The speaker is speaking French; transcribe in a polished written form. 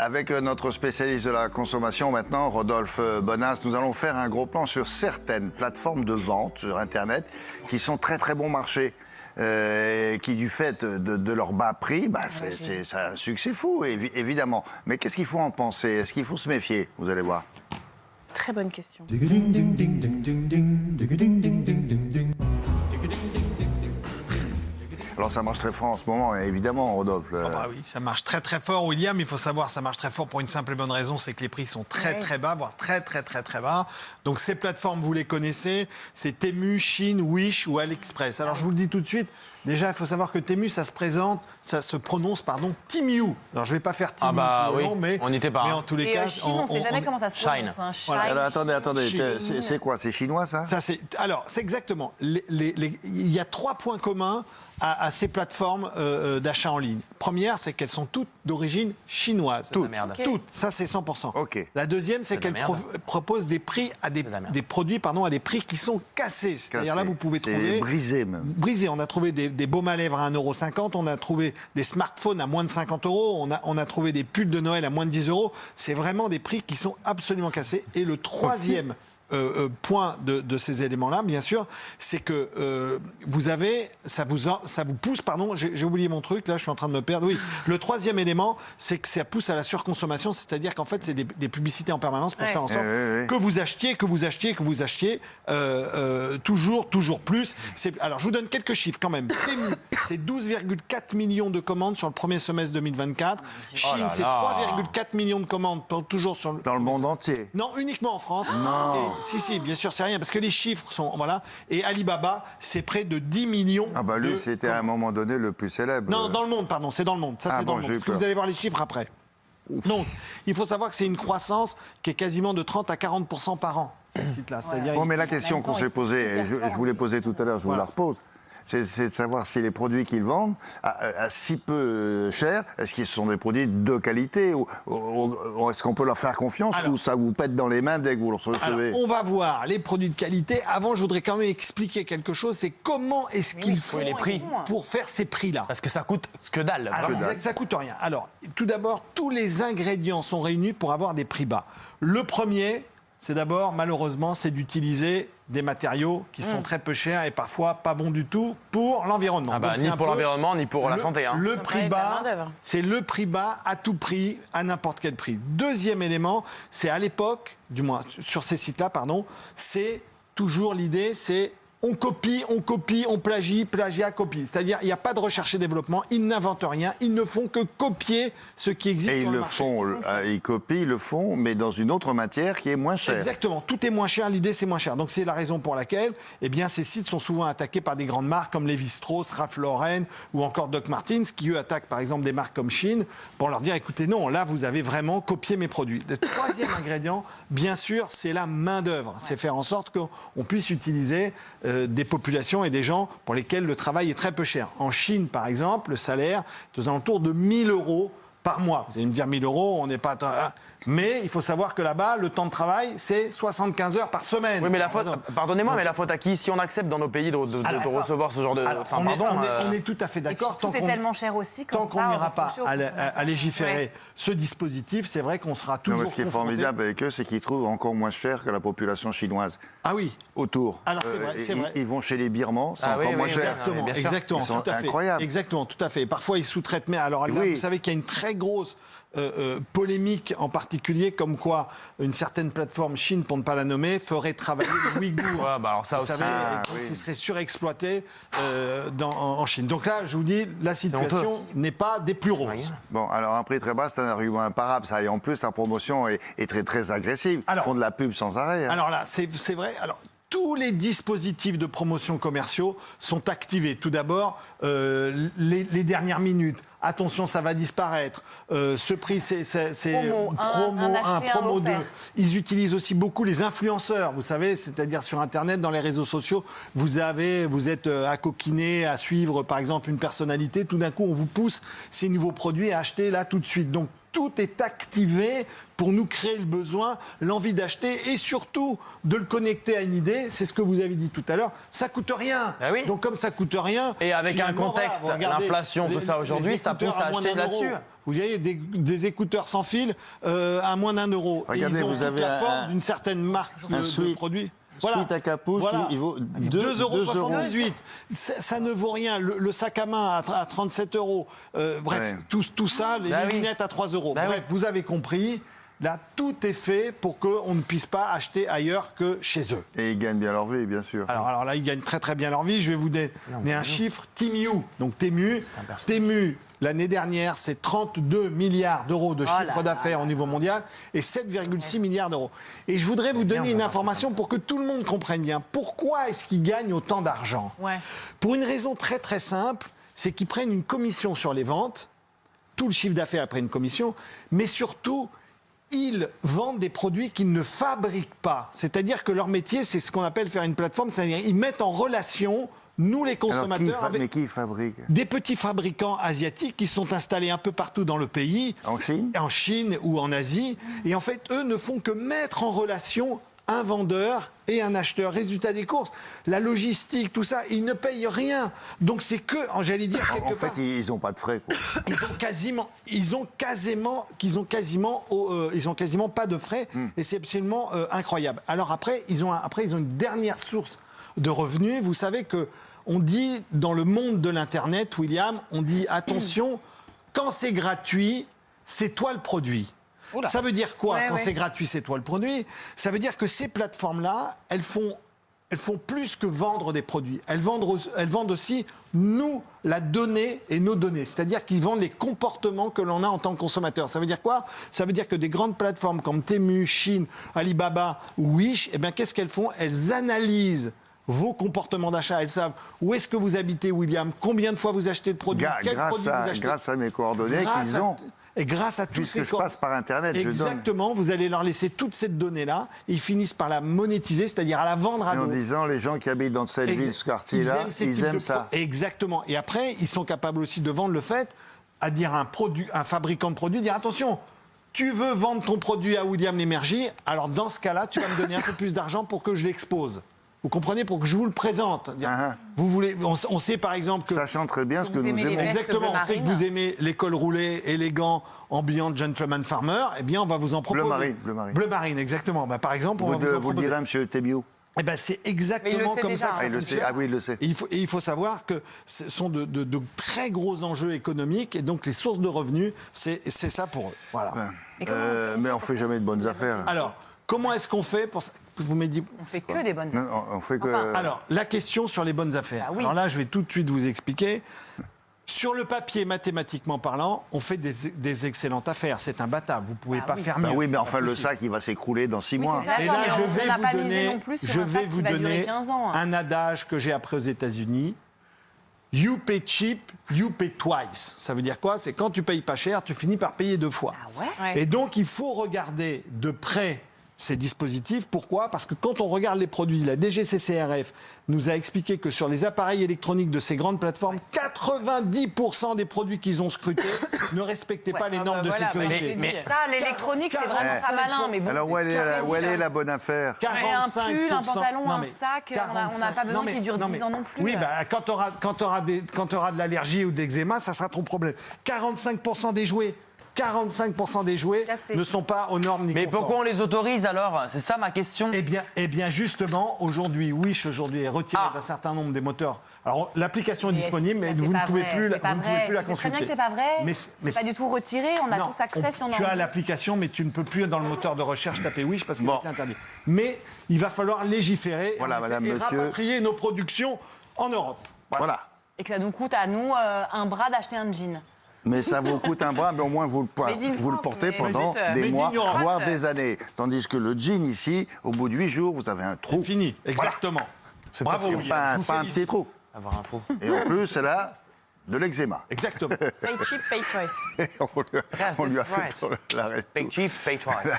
Avec notre spécialiste de la consommation maintenant, Rodolphe Bonas, nous allons faire un gros plan sur certaines plateformes de vente sur Internet qui sont très très bon marché. Qui du fait de leur bas prix, c'est un succès fou, évidemment. Mais qu'est-ce qu'il faut en penser? Est-ce qu'il faut se méfier? Vous allez voir. Très bonne question. Alors ça marche très fort en ce moment, évidemment, Rodolphe. Oui, ça marche très très fort, William. Il faut savoir, ça marche très fort pour une simple et bonne raison, c'est que les prix sont très très bas, voire très bas. Donc ces plateformes, vous les connaissez, c'est Temu, Shein, Wish ou AliExpress. Alors je vous le dis tout de suite, déjà il faut savoir que Temu, ça se prononce, Timiu. Alors je vais pas faire Timiu, mais on n'y était pas. Mais en tous les cas, Chine, on ne sait jamais comment ça se prononce. Shine. Voilà. Alors attendez, c'est quoi? C'est chinois ça? Alors c'est exactement. Il y a 3 points communs à ces plateformes d'achat en ligne. Première, c'est qu'elles sont toutes d'origine chinoise. Toutes. Merde. Okay. Toutes. Ça, c'est 100%. Okay. La deuxième, c'est qu'elles proposent des prix des produits à des prix qui sont cassés. C'est-à-dire là, vous pouvez trouver... brisé même. Brisé. On a trouvé des baumes à lèvres à 1,50 €. On a trouvé des smartphones à moins de 50 €. On a trouvé des pulls de Noël à moins de 10 €. C'est vraiment des prix qui sont absolument cassés. Et le troisième... point de ces éléments-là, bien sûr, c'est que vous avez, ça vous pousse, j'ai oublié mon truc, là je suis en train de me perdre. Oui, le troisième élément, c'est que ça pousse à la surconsommation, c'est-à-dire qu'en fait c'est des publicités en permanence pour faire en sorte que vous achetiez, toujours plus. Alors je vous donne quelques chiffres quand même. C'est 12,4 millions de commandes sur le premier semestre 2024. Chine, c'est 3,4 millions de commandes toujours sur Dans le monde entier? Non, uniquement en France. Non. Si, bien sûr, c'est rien, parce que les chiffres sont... Voilà. Et Alibaba, c'est près de 10 millions lui, c'était à un moment donné le plus célèbre. Non, dans le monde, pardon, c'est dans le monde. Ça, c'est dans le monde. Parce que vous allez voir les chiffres après. Donc, il faut savoir que c'est une croissance qui est quasiment de 30 à 40% par an, ce site-là. Bon, mais la question qu'on s'est posée, je vous l'ai posée tout à l'heure, je vous la repose. C'est de savoir si les produits qu'ils vendent à si peu cher, est-ce qu'ils sont des produits de qualité ou est-ce qu'on peut leur faire confiance ou ça vous pète dans les mains dès que vous le recevez? Alors, on va voir les produits de qualité. Avant, je voudrais quand même expliquer quelque chose. C'est comment est-ce qu'ils font les prix pour faire ces prix-là? Parce que ça coûte ce que dalle. Alors, ça coûte rien. Alors, tout d'abord, tous les ingrédients sont réunis pour avoir des prix bas. Le premier, c'est d'abord, malheureusement, c'est d'utiliser des matériaux qui sont très peu chers et parfois pas bons du tout pour l'environnement. Ni pour l'environnement, ni pour la santé. Le prix bas, c'est le prix bas à tout prix, à n'importe quel prix. Deuxième élément, c'est à l'époque, du moins sur ces sites-là, c'est toujours l'idée, c'est on copie, on plagie, plagiat, copie. C'est-à-dire, il n'y a pas de recherche et développement, ils n'inventent rien, ils ne font que copier ce qui existe sur le marché. Ils copient, ils le font, mais dans une autre matière qui est moins chère. Exactement, tout est moins cher, l'idée c'est moins cher. Donc c'est la raison pour laquelle ces sites sont souvent attaqués par des grandes marques comme Lévi-Strauss, Ralph Lauren ou encore Doc Martens, qui eux attaquent par exemple des marques comme Shein pour leur dire écoutez, non, là vous avez vraiment copié mes produits. Le troisième ingrédient, bien sûr, c'est la main-d'œuvre. C'est faire en sorte qu'on puisse utiliser des populations et des gens pour lesquels le travail est très peu cher. En Chine, par exemple, le salaire est aux alentours de 1 000 € par mois. Vous allez me dire 1 000 €, on n'est pas... Mais il faut savoir que là-bas, le temps de travail, c'est 75 heures par semaine. Oui, mais la faute, pardonnez-moi, mais la faute à qui? Si on accepte dans nos pays de recevoir ce genre de... On est tout à fait d'accord. Tout est tellement cher aussi. Tant qu'on n'ira pas à légiférer ce dispositif, c'est vrai qu'on sera toujours confronté. Ce qui est formidable avec eux, c'est qu'ils trouvent encore moins cher que la population chinoise. Ah oui. Autour. Alors c'est vrai. Ils vont chez les Birmans, c'est encore moins cher. Exactement. Ils sont incroyables. Exactement, tout à fait. Parfois, ils sous-traitent. Mais alors là, vous savez qu'il y a une très grosse polémique en particulier, comme quoi une certaine plateforme Chine, pour ne pas la nommer, ferait travailler les Ouïghours. Alors ça aussi, qui seraient surexploités en Chine. Donc là, je vous dis, la situation n'est pas des plus roses. Bon, alors un prix très bas, c'est un argument imparable. Ça, et en plus, la promotion est très très agressive. Ils font de la pub sans arrêt. Alors là, c'est vrai. Alors, tous les dispositifs de promotion commerciaux sont activés. Tout d'abord, les dernières minutes. Attention, ça va disparaître. Ce prix, c'est promo 1, promo 2. Ils utilisent aussi beaucoup les influenceurs, vous savez, c'est-à-dire sur Internet, dans les réseaux sociaux. Vous êtes à coquiner, à suivre, par exemple, une personnalité. Tout d'un coup, on vous pousse ces nouveaux produits à acheter là tout de suite. Donc, tout est activé pour nous créer le besoin, l'envie d'acheter et surtout de le connecter à une idée. C'est ce que vous avez dit tout à l'heure. Ça coûte rien. Ah oui. Donc comme ça coûte rien. Et avec un finalement, contexte, voilà, vous regardez l'inflation, tout ça les aujourd'hui, ça écouteurs pousse à moins acheter d'1 là-dessus. euro. Vous voyez des écouteurs sans fil à moins d'1 euro. Et Regardez, ils ont vous toute avez la un- forme d'une certaine marque de sweat. produit. Suite à capuche, il vaut 2,78 €. Ça ne vaut rien. Le sac à main à 37 €. Bref, Ouais. tout ça, les Bah oui. lunettes à 3 €. Bah Bref, oui. vous avez compris. Là, tout est fait pour qu'on ne puisse pas acheter ailleurs que chez eux. Et ils gagnent bien leur vie, bien sûr. Alors là, ils gagnent très très bien leur vie. Je vais vous donner un chiffre. Temu, donc Temu, l'année dernière, c'est 32 milliards d'euros de chiffre d'affaires au niveau mondial et 7,6 milliards d'euros. Et je voudrais vous donner une information pour que tout le monde comprenne bien. Pourquoi est-ce qu'ils gagnent autant d'argent ? Ouais. Pour une raison très très simple, c'est qu'ils prennent une commission sur les ventes, tout le chiffre d'affaires après une commission, mais surtout, ils vendent des produits qu'ils ne fabriquent pas. C'est-à-dire que leur métier, c'est ce qu'on appelle faire une plateforme, c'est-à-dire ils mettent en relation nous les consommateurs avec Mais qui fabrique? des petits fabricants asiatiques qui sont installés un peu partout dans le pays. En Chine? En Chine ou en Asie. Et en fait, eux ne font que mettre en relation un vendeur et un acheteur. Résultat des courses, la logistique, tout ça, ils ne payent rien. Donc c'est que, j'allais dire quelque En part, fait, ils n'ont pas de frais, quoi. ils ont quasiment pas de frais. Et c'est absolument incroyable. Alors après, ils ont une dernière source de revenus. Vous savez que on dit dans le monde de l'internet, William, on dit attention, quand c'est gratuit, c'est toi le produit. Oula. Ça veut dire quoi Ouais, quand ouais. c'est gratuit, c'est toi le produit? Ça veut dire que ces plateformes-là, elles font plus que vendre des produits. Elles vendent aussi, nous, la donnée et nos données. C'est-à-dire qu'ils vendent les comportements que l'on a en tant que consommateur. Ça veut dire quoi? Ça veut dire que des grandes plateformes comme Temu, Chine, Alibaba ou Wish, eh bien, qu'est-ce qu'elles font? Elles analysent vos comportements d'achat. Elles savent où est-ce que vous habitez, William, combien de fois vous achetez de produits, quels produits vous achetez. Grâce à mes coordonnées qu'ils ont. Et grâce à tous Puisque ces je passe par Internet, je donne. Exactement, vous allez leur laisser toute cette donnée-là. Ils finissent par la monétiser, c'est-à-dire à la vendre à Et en d'autres. disant, les gens qui habitent dans cette ville, ce quartier-là, ces ils types aiment de ça. Exactement. Et après, ils sont capables aussi de vendre le fait à dire à un fabricant de produits, dire attention, tu veux vendre ton produit à William Lémergie, alors dans ce cas-là, tu vas me donner un peu plus d'argent pour que je l'expose. Vous comprenez? Pour que je vous le présente. Dire, vous voulez, on sait par exemple que... Sachant très bien ce que Vous nous aimez les aimons. vestes Exactement, bleu on sait que marine. vous aimez les cols roulés élégants, ambiants, gentleman farmer, eh bien on va vous en proposer. Bleu marine. Bleu marine, exactement. Bah, par exemple, on va vous en Vous le proposer. direz, monsieur Temiou. Eh ben, c'est Mais il le exactement sait comme déjà, ça que hein. ça Il le sait. fonctionne. Ah oui, il le sait. Et il faut savoir que ce sont de très gros enjeux économiques et donc les sources de revenus, c'est ça pour eux. Voilà. Mais comment on Mais on fait fait ça, jamais de bonnes c'est affaires. là. Alors, comment est-ce qu'on fait pour ça? Vous m'avez dit. On fait que des bonnes Non, affaires. on fait que. Enfin, Alors, la question sur les bonnes affaires. Ah oui. Alors là, je vais tout de suite vous expliquer. Sur le papier, mathématiquement parlant, on fait des excellentes affaires. C'est imbattable. Vous ne pouvez Ah pas oui. faire Bah mieux. oui, mais C'est enfin, pas le possible. sac, il va s'écrouler dans 6 Oui, mois. c'est ça. Et D'accord, là, mais je on vais n'a vous pas misé donner, non plus sur je un vais sac vous qui va durer donner 15 ans, hein. un adage que j'ai appris aux États-Unis. You pay cheap, you pay twice. Ça veut dire quoi? C'est quand tu payes pas cher, tu finis par payer 2 fois. Ah ouais? Et donc, il faut regarder de près ces dispositifs. Pourquoi? Parce que quand on regarde les produits, la DGCCRF nous a expliqué que sur les appareils électroniques de ces grandes plateformes, 90% des produits qu'ils ont scrutés ne respectaient pas les normes de Voilà, sécurité. mais ça, l'électronique, c'est vraiment pas malin. Mais bon, Alors, où elle est la bonne affaire? un pull, un 45%. pantalon, Non, un mais sac, on n'a pas besoin qu'il dure 10 ans non plus. Oui, bah, quand tu auras de l'allergie ou de l'eczéma, ça sera ton problème. 45% des jouets. 45% des jouets Tout à fait. ne sont pas aux normes ni Mais conformes. pourquoi on les autorise alors? C'est ça ma question. Eh bien, justement, aujourd'hui, Wish est retiré Ah. d'un certain nombre des moteurs. Alors, l'application est Mais disponible, mais ça, vous c'est ne pas pouvez vrai, plus, c'est pas vous ne pouvez vrai. plus la Tu sais très bien consulter. que c'est pas vrai. Mais C'est pas du tout retiré. On a non, tous accès si on en tu as veut. l'application, mais tu ne peux plus dans le moteur de recherche taper Wish parce que Bon. c'est interdit. Mais il va falloir légiférer Voilà, en effet, madame, et monsieur. rapatrier nos productions en Europe. Voilà. Et que ça nous coûte à nous un bras d'acheter un jean. Mais ça vous coûte un bras, mais au moins vous Made in le France, portez mais- pendant Made des in mois, Europe. voire des années. Tandis que le jean ici, au bout de 8 jours, vous avez un trou. Fini, exactement. Bravo, Pas, William. Je vous pas un félicite. petit trou. Avoir un trou. Et en plus, elle a de l'eczéma. Exactement. Pay cheap, pay choice. on lui a fait right. pour la Pay cheap, pay twice.